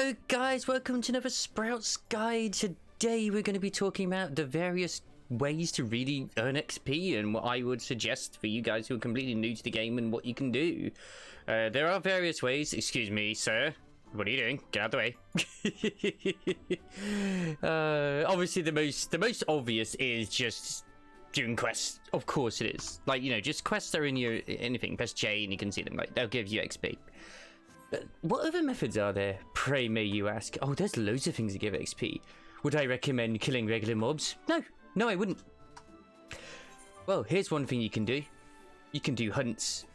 Hello guys, welcome to another Sprouts Guide. Today we're going to be talking about the various ways to really earn XP and what I would suggest for you guys who are completely new to the game and what you can do. There are various ways. Excuse me, sir. What are you doing? Get out of the way. Obviously the most obvious is just doing quests. Of course it is. Like, you know, just quests are in your anything. Press J and you can see them. Like, they'll give you XP. But what other methods are there, pray may you ask? Oh, there's loads of things that give XP. Would I recommend killing regular mobs? No, I wouldn't. Well, here's one thing you can do. You can do hunts.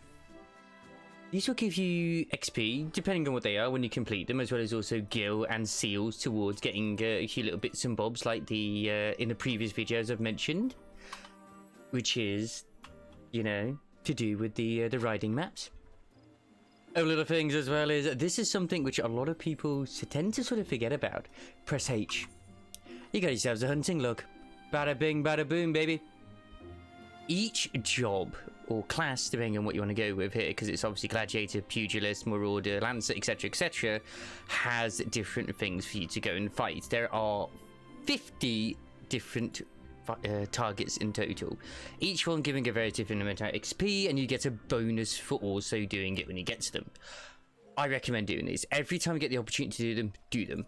These will give you XP, depending on what they are, when you complete them, as well as also gil and seals towards getting a few little bits and bobs like the in the previous videos I've mentioned, which is, you know, to do with the riding maps. A lot of things as well is, this is something which a lot of people tend to sort of forget about. Press H. You got yourselves a hunting log. Bada bing, bada boom, baby. Each job or class, depending on what you want to go with here, because it's obviously gladiator, pugilist, marauder, lancer, etc., has different things for you to go and fight. There are 50 different targets in total, each one giving a very different amount of XP, and you get a bonus for also doing it when you get to them. I recommend doing these every time you get the opportunity to do them.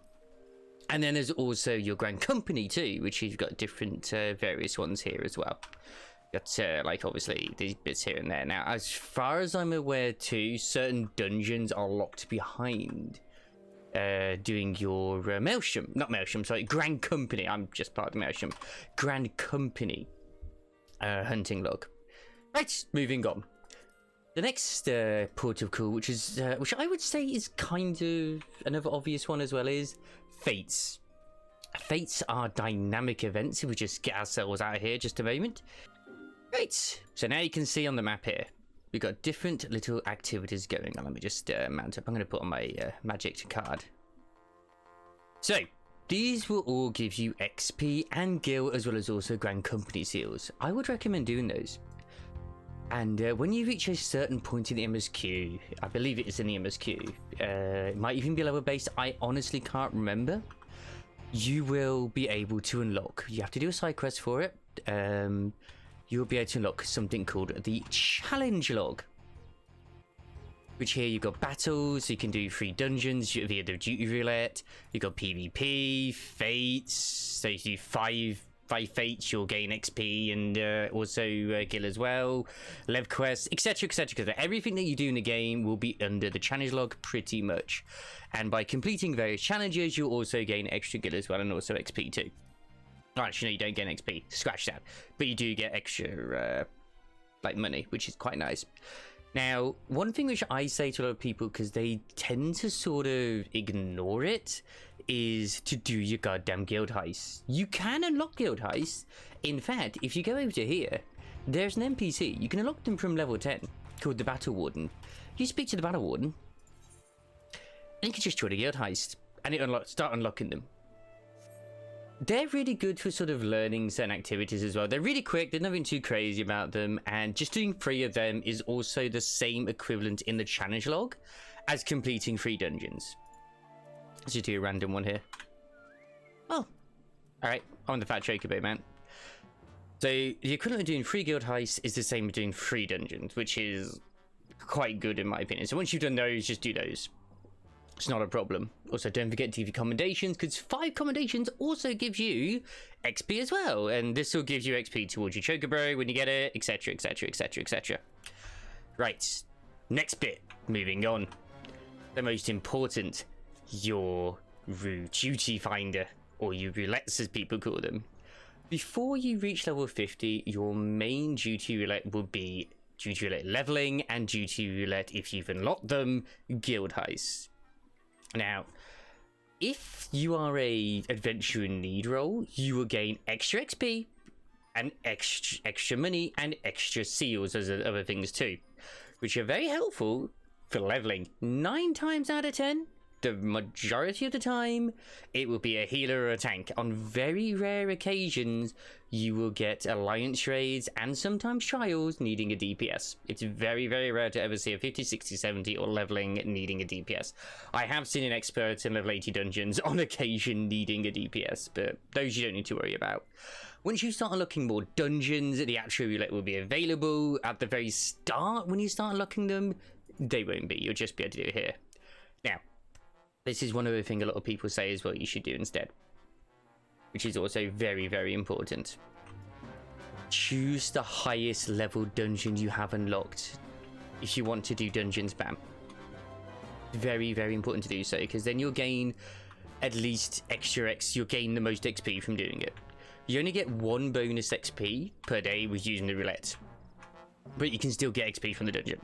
And then there's also your grand company too, which you've got different various ones here as well. Got like obviously these bits here and there. Now, as far as I'm aware too, certain dungeons are locked behind doing your Grand Company. I'm just part of the Maelstrom. Grand Company hunting log. Right, moving on. The next port of call, which I would say is kind of another obvious one as well, is Fates. Fates are dynamic events. If we just get ourselves out of here just a moment. Right, so now you can see on the map here, we've got different little activities going on. Let me just mount up. I'm going to put on my magic card. So, these will all give you XP and gil, as well as also Grand Company seals. I would recommend doing those. And when you reach a certain point in the MSQ, I believe it is in the MSQ, it might even be level based, I honestly can't remember, you will be able to unlock, you have to do a side quest for it, you'll be able to unlock something called the challenge log, which here you've got battles, so you can do 3 dungeons via the duty roulette, you've got PvP, fates, so you do 5 fates, you'll gain XP and also gil as well, lev quests, etc, because everything that you do in the game will be under the challenge log pretty much, and by completing various challenges you'll also gain extra gil as well, and also XP too. Actually, no, you don't get XP, scratch that, but you do get extra like money, which is quite nice. Now, one thing which I say to a lot of people, because they tend to sort of ignore it, is to do your goddamn guild heists. You can unlock guild heists. In fact, if you go over to here, there's an NPC. You can unlock them from level 10, called the Battle Warden. You speak to the Battle Warden, and you can just join a guild heist, and it start unlocking them. They're really good for sort of learning certain activities as well. They're really quick, there's nothing too crazy about them, and just doing 3 of them is also the same equivalent in the challenge log as completing 3 dungeons. Let's just do a random one here. Oh, alright, I'm the fat chocobo, man. So the equivalent of doing 3 guild heists is the same as doing 3 dungeons, which is quite good in my opinion. So once you've done those, just do those. It's not a problem. Also, don't forget to give you commendations, because 5 commendations also gives you XP as well, and this will give you XP towards your chocobo when you get it, etc, etc. Right, next bit, moving on. The most important, your duty finder, or your roulettes as people call them. Before you reach level 50, your main duty roulette will be duty roulette leveling, and duty roulette, if you've unlocked them, guild heists. Now, if you are a adventure in need role, you will gain extra XP and extra money and extra seals as other things too, which are very helpful for leveling. 9 times out of 10, the majority of the time, it will be a healer or a tank. On very rare occasions, you will get alliance raids and sometimes trials needing a DPS. It's very, very rare to ever see a 50, 60, 70 or leveling needing a DPS. I have seen an expert in level 80 dungeons on occasion needing a DPS, but those you don't need to worry about. Once you start unlocking more dungeons, the actual roulette will be available. At the very start, when you start unlocking them, they won't be. You'll just be able to do it here. Now, this is one other thing a lot of people say as well you should do instead, which is also very, very important. Choose the highest level dungeon you have unlocked if you want to do dungeon spam. Very, very important to do so, because then you'll gain at least extra X. You'll gain the most XP from doing it. You only get 1 bonus XP per day with using the roulette, but you can still get XP from the dungeon.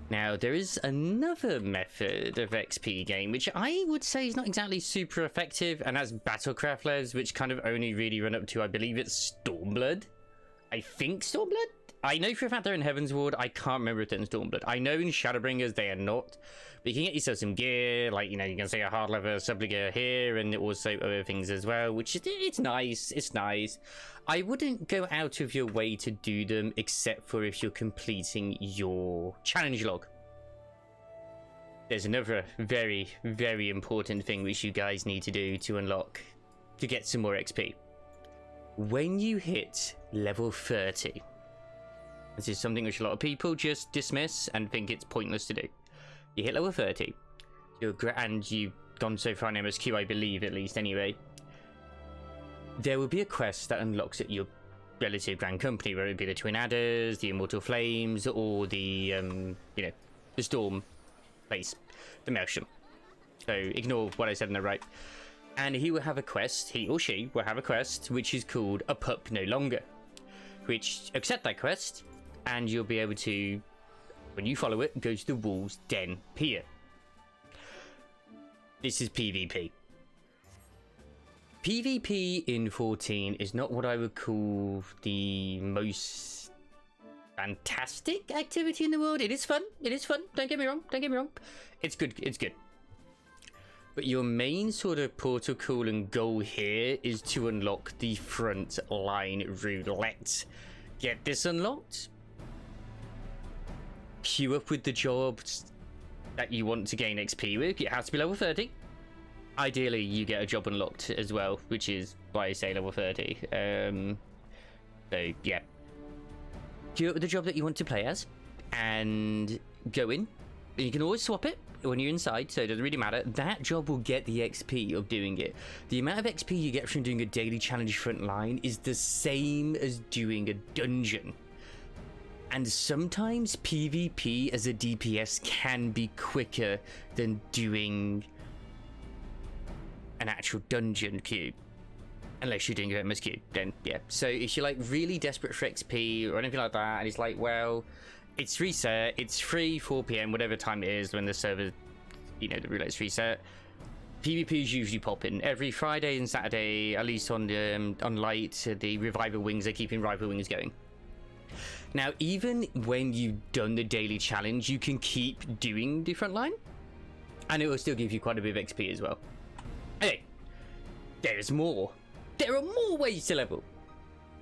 Now, there is another method of XP gain, which I would say is not exactly super effective, and that's Battlecraft levels, which kind of only really run up to, I believe it's Stormblood. I think Stormblood? I know for a fact they're in Heaven's Ward. I can't remember if they're in Stormblood. I know in Shadowbringers they are not. But you can get yourself some gear, like, you know, you can say a hard leather subliger here, and also other things as well, which is, it's nice. It's nice. I wouldn't go out of your way to do them, except for if you're completing your challenge log. There's another very, very important thing which you guys need to do to unlock, to get some more XP. When you hit level 30, this is something which a lot of people just dismiss and think it's pointless to do. You hit level 30, and you've gone so far in MSQ, I believe, at least anyway. There will be a quest that unlocks at your relative Grand Company, whether it be the Twin Adders, the Immortal Flames, or the, you know, the Storm place, the Maelstrom. So ignore what I said on the right. And he will have a quest, he or she will have a quest, which is called A Pup No Longer. Which, accept that quest, and you'll be able to, when you follow it, go to the Wolves' Den Pier. This is PvP. PvP in 14 is not what I would call the most fantastic activity in the world. It is fun. It is fun. Don't get me wrong. Don't get me wrong. It's good. It's good. But your main sort of protocol and goal here is to unlock the front line roulette. Get this unlocked. Queue up with the jobs that you want to gain XP with. It has to be level 30. Ideally, you get a job unlocked as well, which is why I say level 30. So, yeah. Queue up with the job that you want to play as, and go in. You can always swap it when you're inside, so it doesn't really matter. That job will get the XP of doing it. The amount of XP you get from doing a daily challenge front line is the same as doing a dungeon. And sometimes PvP as a DPS can be quicker than doing an actual dungeon queue. Unless you're doing your MSQ, then yeah. So if you're like really desperate for XP or anything like that, and it's like, well, it's reset, it's free 4 PM, whatever time it is when the server, you know, the roulette's reset. PvP is usually popping every Friday and Saturday, at least on Light. The Revival Wings are keeping Rival Wings going. Now, even when you've done the daily challenge, you can keep doing the front line, and it will still give you quite a bit of XP as well. Hey, there's more. There are more ways to level.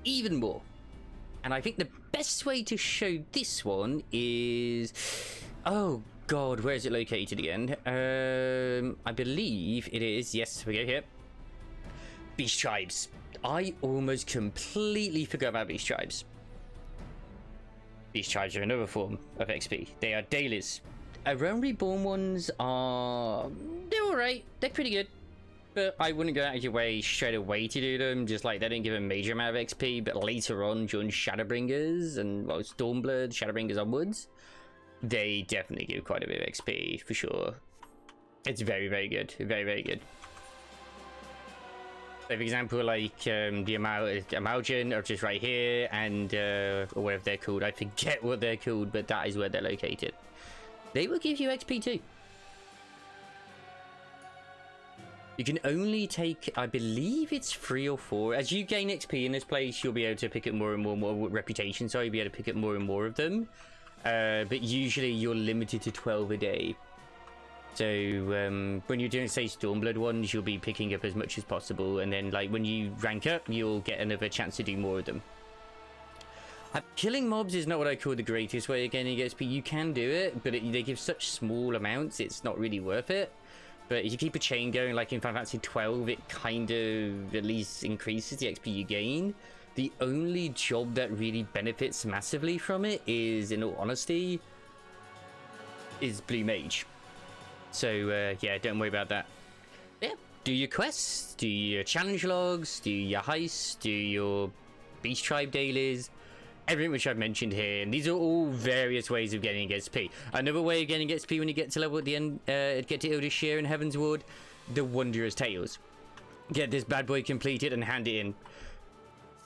Even more. And I think the best way to show this one is... Oh, God, where is it located again? I believe it is... Yes, we go here. Beast Tribes. I almost completely forgot about Beast Tribes. Beast Tribes are another form of XP. They are dailies. Realm Reborn ones are... They're alright. They're pretty good. But I wouldn't go out of your way straight away to do them. Just like they don't give a major amount of XP. But later on, during Shadowbringers and well, Stormblood, Shadowbringers onwards, they definitely give quite a bit of XP for sure. It's very, very good. Very, very good. So for example, like the Amalgam are just right here, and or whatever they're called. I forget what they're called, but that is where they're located. They will give you XP too. You can only take, I believe it's 3 or 4. As you gain XP in this place, you'll be able to pick up more and more reputation. So you'll be able to pick up more and more of them. but usually you're limited to 12 a day. So when you're doing, say, Stormblood ones, you'll be picking up as much as possible, and then like when you rank up, you'll get another chance to do more of them. Killing mobs is not what I call the greatest way of gaining XP. You can do it, but they give such small amounts, it's not really worth it. But if you keep a chain going, like in Final Fantasy 12, it kind of at least increases the XP you gain. The only job that really benefits massively from it is, in all honesty, is Blue Mage. So yeah, don't worry about that. Yeah, do your quests, do your challenge logs, do your heists, do your Beast Tribe dailies, everything which I've mentioned here, and these are all various ways of getting XP. Another way of getting XP when you get to level at the end, get to Ilda's Shear and Heaven's Ward, the Wanderer's Tales. Get this bad boy completed and hand it in.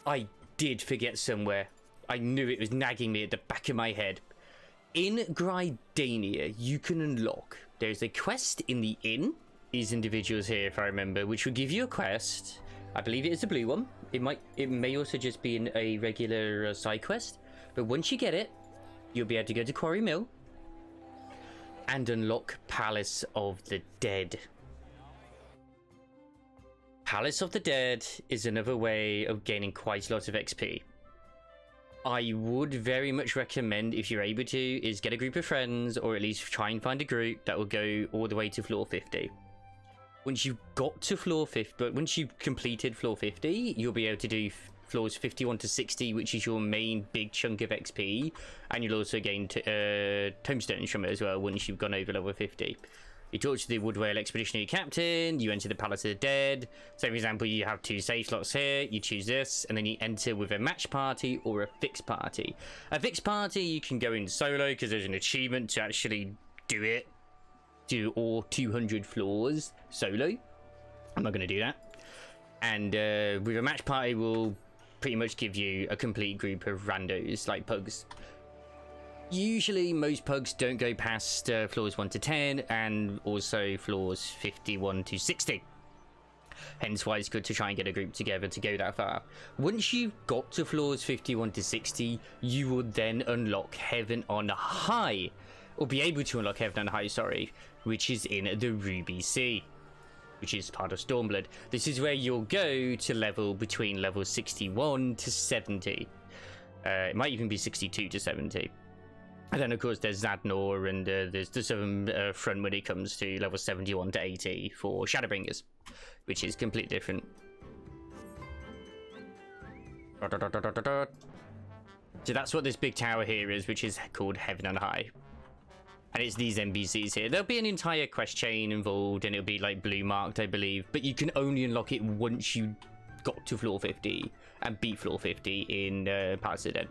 I did forget somewhere. I knew it was nagging me at the back of my head. In Gridania, you can unlock. There's a quest in the inn. These individuals here, if I remember, which will give you a quest. I believe it is a blue one. It may also just be in a regular side quest. But once you get it, you'll be able to go to Quarry Mill and unlock Palace of the Dead. Palace of the Dead is another way of gaining quite a lot of XP. I would very much recommend, if you're able to, is get a group of friends, or at least try and find a group that will go all the way to floor 50. Once you've got to floor 50, but once you've completed floor 50, you'll be able to do floors 51 to 60, which is your main big chunk of XP, and you'll also gain tomestones from it as well once you've gone over level 50. You talk to the Woodwale Expeditionary Captain, you enter the Palace of the Dead. So for example, you have 2 save slots here, you choose this, and then you enter with a match party or a fixed party. A fixed party, you can go in solo because there's an achievement to actually do it. Do all 200 floors solo. I'm not going to do that. And with a match party, will pretty much give you a complete group of randos, like pugs. Usually, most pugs don't go past floors 1 to 10, and also floors 51 to 60. Hence why it's good to try and get a group together to go that far. Once you've got to floors 51 to 60, you will then unlock Heaven on High. Or be able to unlock Heaven on High, sorry, which is in the Ruby Sea, which is part of Stormblood. This is where you'll go to level between level 61 to 70. It might even be 62 to 70. And then, of course, there's Zadnor, and there's the Southern Front when it comes to level 71 to 80 for Shadowbringers, which is completely different. So that's what this big tower here is, which is called Heaven on High. And it's these NPCs here. There'll be an entire quest chain involved, and it'll be like blue marked, I believe. But you can only unlock it once you got to floor 50 and beat floor 50 in Palace of the Dead.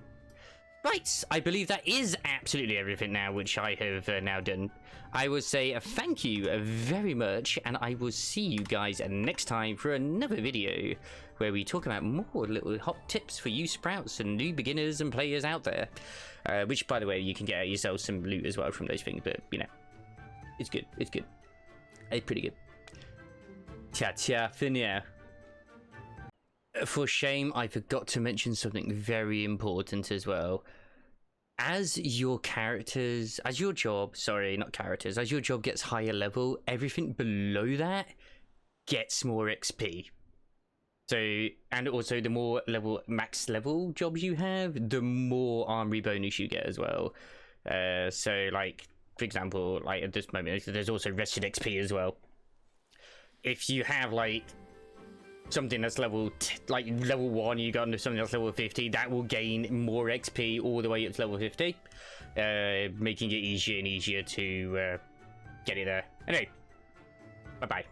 Right, I believe that is absolutely everything now, which I have now done. I will say thank you very much, and I will see you guys next time for another video where we talk about more little hot tips for you sprouts and new beginners and players out there. Which, by the way, you can get yourself some loot as well from those things, but, you know, it's good, it's good. It's pretty good. Ta-ta for now. For shame, I forgot to mention something very important as well. As your characters, as your job, sorry, not characters, as your job gets higher level, everything below that gets more XP. So, and also the more max level jobs you have, the more armory bonus you get as well. So, like, for example, like at this moment, there's also rested XP as well. If you have, like, something that's level 1, you got into something that's level 50, that will gain more XP all the way up to level 50, making it easier and easier to get it there. Anyway, bye bye.